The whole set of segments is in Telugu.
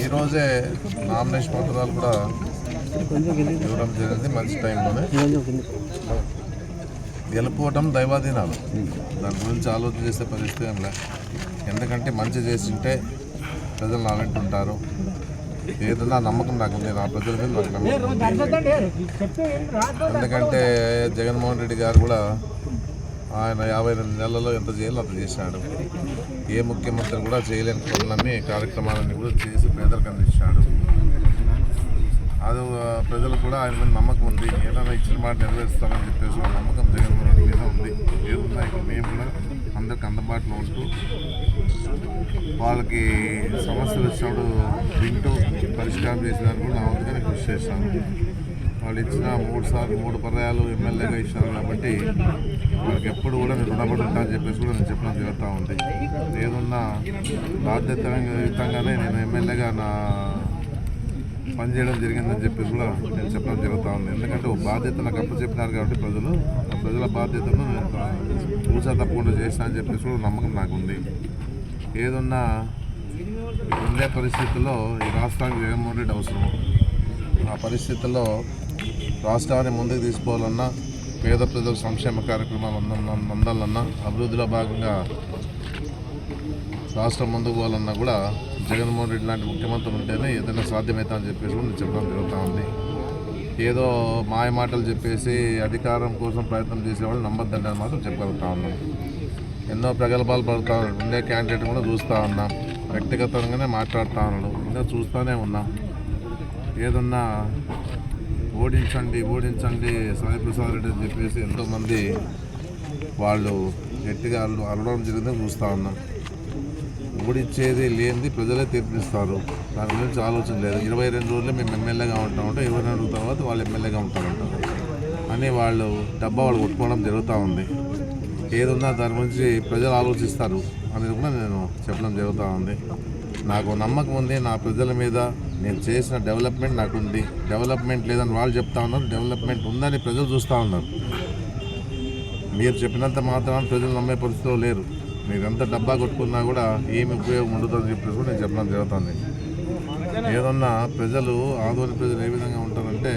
ఈరోజే నామినేషన్ పత్రాలు కూడా ఇవ్వడం జరిగింది. మంచి టైంలోనే. గెలుపుకోవటం దైవాధీనాలు, దాని గురించి ఆలోచన చేసే పరిస్థితి ఏం లేదు. ఎందుకంటే మంచి చేసింటే ప్రజలు నా వెంట ఉంటారు. ఏదన్నా నమ్మకం నాకు ఉంది, నా ప్రజల మీద నాకు నమ్మకం ఉంది. ఎందుకంటే జగన్మోహన్ రెడ్డి గారు కూడా ఆయన 52 నెలల్లో ఎంత చేయాలో అంత చేశాడు. ఏ ముఖ్యమంత్రి కూడా చేయలేని పనులన్నీ కార్యక్రమాలన్నీ కూడా చేసి పేదలకు అందించాడు. అది ప్రజలు కూడా ఆయన మీద నమ్మకం ఉంది. ఏదైనా ఇచ్చిన మాట నెరవేరుస్తామని చెప్పేసి నమ్మకం జగన్మోహన్ రెడ్డి మీద ఉంది. ఏదున్నా ఇక్కడ మేము కూడా అందరికి అందుబాటులో ఉంటూ వాళ్ళకి సమస్యలు వచ్చినప్పుడు వింటూ పరిష్కారం చేసేదాన్ని కూడా నా వంతుగానే కృషి చేస్తాను. వాళ్ళు ఇచ్చిన 3 పర్యాలు ఎమ్మెల్యేగా ఇచ్చారు కాబట్టి వాళ్ళకి ఎప్పుడు కూడా నేను రుణపడి ఉంటానని చెప్పేసి కూడా నేను చెప్పడం జరుగుతూ ఉంది. ఏదన్నా బాధ్యతాయుతంగానే నేను ఎమ్మెల్యేగా నా పనిచేయడం జరిగిందని చెప్పేసి కూడా నేను చెప్పడం జరుగుతూ ఉంది. ఎందుకంటే ఒక బాధ్యత నాకు అప్పచెప్పినారు కాబట్టి ప్రజల బాధ్యతను నేను పూసా తప్పకుండా చేస్తానని చెప్పేసి కూడా నమ్మకం నాకుంది. ఏదన్నా ఉండే పరిస్థితుల్లో ఈ రాష్ట్రానికి జగన్మోహన్ రెడ్డి అవసరం. ఆ పరిస్థితుల్లో రాష్ట్రాన్ని ముందుకు తీసుకోవాలన్నా, పేద ప్రజల సంక్షేమ కార్యక్రమాలు అందాలన్నా, అభివృద్ధిలో భాగంగా రాష్ట్రం ముందుకు పోవాలన్నా కూడా జగన్మోహన్ రెడ్డి లాంటి ముఖ్యమంత్రులు ఉంటేనే ఏదైనా సాధ్యమవుతామని చెప్పేసి కూడా నేను చెప్పడం జరుగుతూ ఉంది. ఏదో మాయ మాటలు చెప్పేసి అధికారం కోసం ప్రయత్నం చేసేవాళ్ళు నమ్మద్దండి అని మాత్రం చెప్పగలుగుతా ఉన్నాం. ఎన్నో ప్రగల్భాలు పడుతూ ఉండే క్యాండిడేట్ కూడా చూస్తూ ఉన్నాం. వ్యక్తిగతంగానే మాట్లాడుతూ ఉన్నాడు, ఇంకా చూస్తూనే ఉన్నాం. ఏదన్నా ఓడించండి సాయిప్రసాద్ రెడ్డి అని చెప్పేసి ఎంతోమంది వాళ్ళు గట్టిగా అరవడం జరిగిందని చూస్తూ ఉన్నాం. ఓడించేది లేనిది ప్రజలే తీర్పిస్తారు. దాని గురించి ఆలోచన లేదు. 22 రోజులే మేము ఎమ్మెల్యేగా ఉంటామంటే 22 రోజుల తర్వాత వాళ్ళు ఎమ్మెల్యేగా ఉంటారంటారు అని వాళ్ళు డబ్బా వాళ్ళు కొట్టుకోవడం జరుగుతూ ఉంది. ఏదున్నా దాని గురించి ప్రజలు ఆలోచిస్తారు అనేది కూడా నేను చెప్పడం జరుగుతూ ఉంది. నాకు నమ్మకం ఉంది నా ప్రజల మీద. నేను చేసిన డెవలప్మెంట్ నాకు ఉంది. డెవలప్మెంట్ లేదని వాళ్ళు చెప్తా ఉన్నారు, డెవలప్మెంట్ ఉందని ప్రజలు చూస్తూ ఉన్నారు. మీరు చెప్పినంత మాత్రాన ప్రజలు నమ్మే పరిస్థితిలో లేరు. మీరు ఎంత డబ్బా కొట్టుకున్నా కూడా ఏమి ఉపయోగం ఉండదని చెప్పేసి కూడా నేను చెప్పడం జరుగుతుంది. ఏదన్నా ప్రజలు ఆదోని ప్రజలు ఏ విధంగా ఉంటారంటే,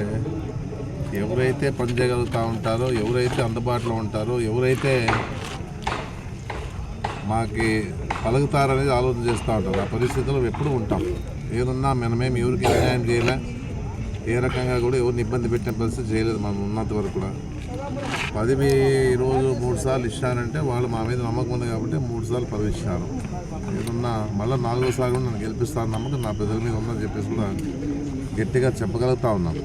ఎవరైతే పని చేయగలుగుతూ ఉంటారో, ఎవరైతే అందుబాటులో ఉంటారో, ఎవరైతే మాకి పలుకుతారనేది ఆలోచన చేస్తూ ఉంటారు. ఆ పరిస్థితుల్లో ఎప్పుడు ఉంటాం. ఏదన్నా మనమేమి ఎవరికి అన్యాయం చేయలే, ఏ రకంగా కూడా ఎవరిని ఇబ్బంది పెట్టిన పరిస్థితి చేయలేదు. మనం ఉన్నంత వరకు కూడా 10 రోజు 3 సార్లు ఇచ్చారంటే వాళ్ళు మా మీద నమ్మకం ఉంది కాబట్టి 3 సార్లు పదవి ఇచ్చారు. ఏదన్నా మళ్ళీ 4వ సారి కూడా నన్ను గెలిపిస్తాను నమ్మకం నా ప్రజల మీద ఉందని చెప్పేసి కూడా గట్టిగా చెప్పగలుగుతూ ఉన్నాను.